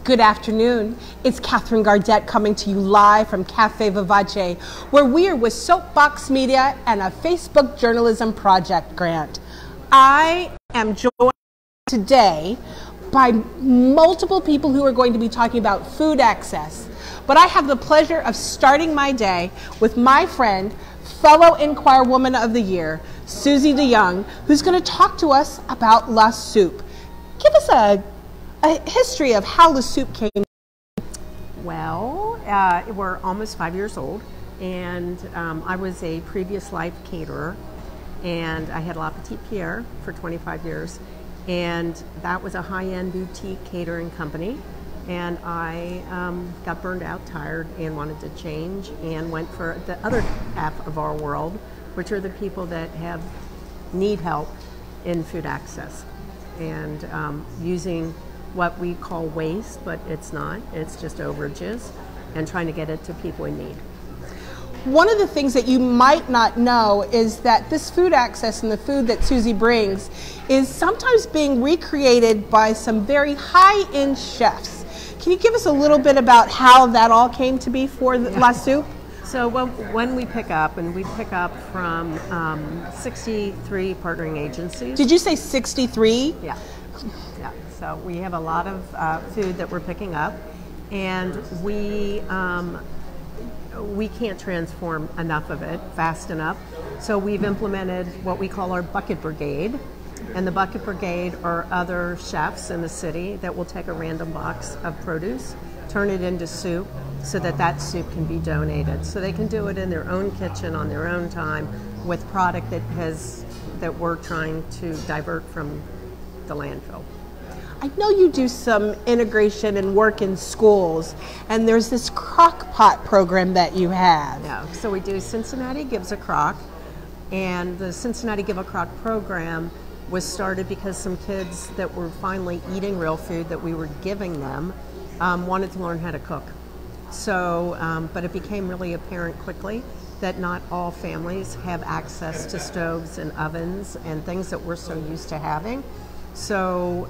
Good afternoon. It's Catherine Gardette coming to you live from Cafe Vivace, where we are with Soapbox Media and a Facebook Journalism Project grant. I am joined today by multiple people who are going to be talking about food access, but I have the pleasure of starting my day with my friend, fellow Inquirer Woman of the Year, Suzy DeYoung, who's going to talk to us about La Soup. Give us a history of how La Soup came. Well, we're almost 5 years old, and I was a previous life caterer, and I had La Petite Pierre for 25 years, and that was a high-end boutique catering company, and I got burned out, tired, and wanted to change, and went for the other half of our world, which are the people that need help in food access, and using what we call waste, but it's not. It's just overages, and trying to get it to people in need. One of the things that you might not know is that this food access and the food that Suzy brings is sometimes being recreated by some very high-end chefs. Can you give us a little bit about how that all came to be for La Soup? So when we pick up, and we pick up from 63 partnering agencies. Did you say 63? Yeah. Yeah. So we have a lot of food that we're picking up, and we can't transform enough of it fast enough. So we've implemented what we call our Bucket Brigade, and the Bucket Brigade are other chefs in the city that will take a random box of produce, turn it into soup, so that that soup can be donated. So they can do it in their own kitchen on their own time with product that we're trying to divert from the landfill. I know you do some integration and work in schools, and there's this crock pot program that you have. Yeah, so we do Cincinnati Gives a Crock, and the Cincinnati Give a Crock program was started because some kids that were finally eating real food that we were giving them wanted to learn how to cook. So, but it became really apparent quickly that not all families have access to stoves and ovens and things that we're so used to having. So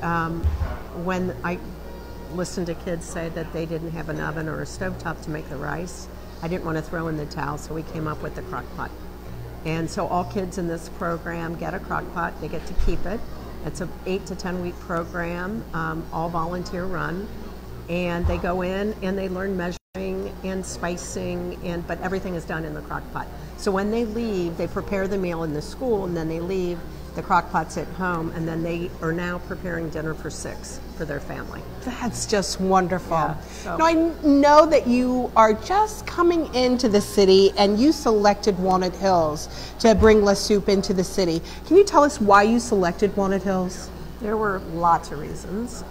when I listened to kids say that they didn't have an oven or a stovetop to make the rice, I didn't want to throw in the towel, so we came up with the crock pot. And so all kids in this program get a crock pot, they get to keep it. It's an 8 to 10 week program, all volunteer run, and they go in and they learn measuring and spicing, but everything is done in the crock pot. So when they leave, they prepare the meal in the school, and then they leave the crock pots at home, and then they are now preparing dinner for 6 for their family. That's just wonderful. Yeah, so. Now, I know that you are just coming into the city, and you selected Walnut Hills to bring La Soup into the city. Can you tell us why you selected Walnut Hills? There were lots of reasons.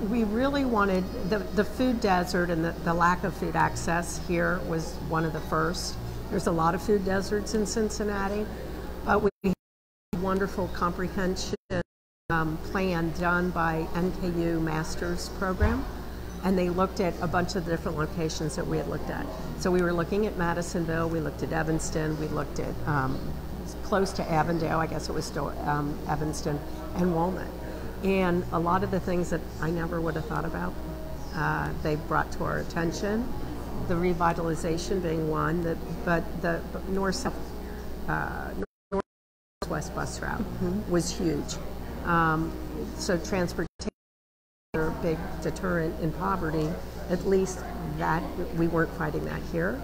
We really wanted the food desert, and the lack of food access here was one of the first. There's a lot of food deserts in Cincinnati, but we have a wonderful comprehension plan done by NKU Masters program, and they looked at a bunch of different locations that we had looked at. So we were looking at Madisonville, we looked at Evanston, we looked at close to Avondale, I guess it was still Evanston, and Walnut. And a lot of the things that I never would have thought about, they brought to our attention. The revitalization being one, but the north-south, northwest bus route was huge. So transportation is a big deterrent in poverty. At least that we weren't fighting that here.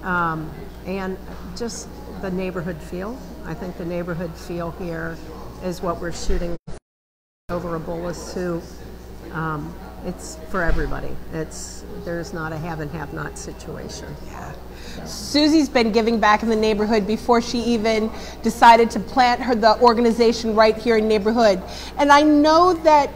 And just the neighborhood feel. I think the neighborhood feel here is what we're shooting over a bowl of soup. It's for everybody. There's not a have and have not situation. Yeah. So. Suzy's been giving back in the neighborhood before she even decided to plant the organization right here in neighborhood. And I know that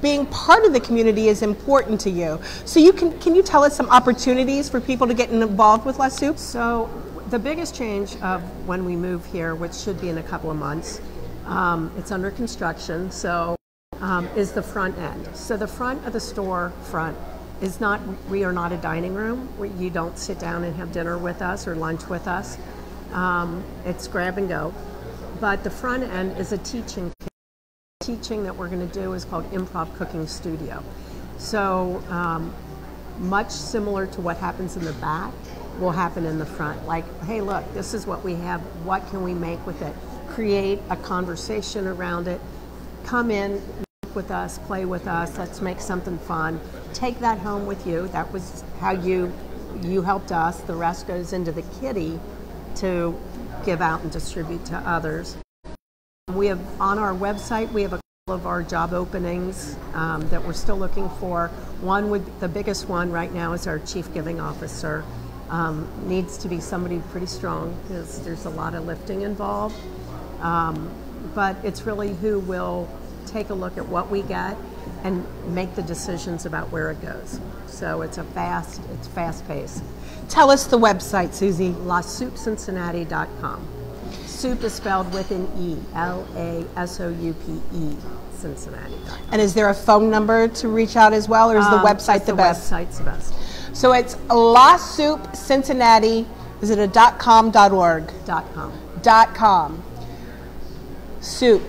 being part of the community is important to you. So can you tell us some opportunities for people to get involved with La Soup? So the biggest change of when we move here, which should be in a couple of months, it's under construction, so is the front end. So the front of the store front is not, we are not a dining room. You don't sit down and have dinner with us or lunch with us. It's grab and go. But the front end is a teaching that we're going to do is called Improv Cooking Studio. So much similar to what happens in the back will happen in the front. Like, hey, look, this is what we have. What can we make with it? Create a conversation around it. Come in, work with us, play with us. Let's make something fun. Take that home with you. That was how you helped us. The rest goes into the kitty to give out and distribute to others. We have on our website, we have a couple of our job openings that we're still looking for. The biggest one right now is our Chief Giving Officer. Needs to be somebody pretty strong because there's a lot of lifting involved. But it's really who will take a look at what we get and make the decisions about where it goes. So it's fast paced. Tell us the website, Suzy. LaSoupCincinnati.com. Soup is spelled with an E, LASOUPE, Cincinnati.com. And is there a phone number to reach out as well, or is the website the best? The website's the best. So it's LaSoupCincinnati, is it a .com, .org? .com. .com. Soup.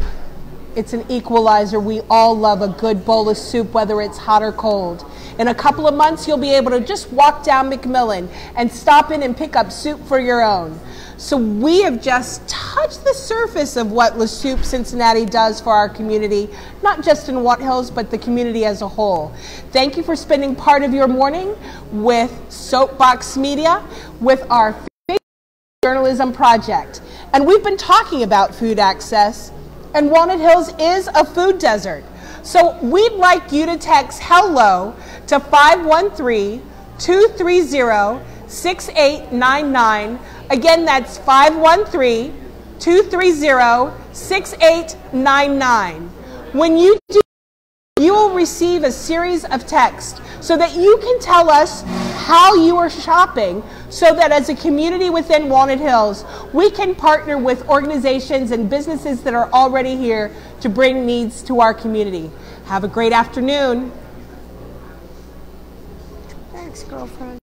It's an equalizer. We all love a good bowl of soup, whether it's hot or cold. In a couple of months, you'll be able to just walk down McMillan and stop in and pick up soup for your own. So we have just touched the surface of what La Soup Cincinnati does for our community, not just in Walnut Hills, but the community as a whole. Thank you for spending part of your morning with Soapbox Media, with our journalism project. And we've been talking about food access, and Walnut Hills is a food desert. So we'd like you to text HELLO to 513-230-6899. Again, that's 513-230-6899. When you do, you will receive a series of texts so that you can tell us how you are shopping, so that as a community within Walnut Hills, we can partner with organizations and businesses that are already here to bring needs to our community. Have a great afternoon. Thanks, girlfriend.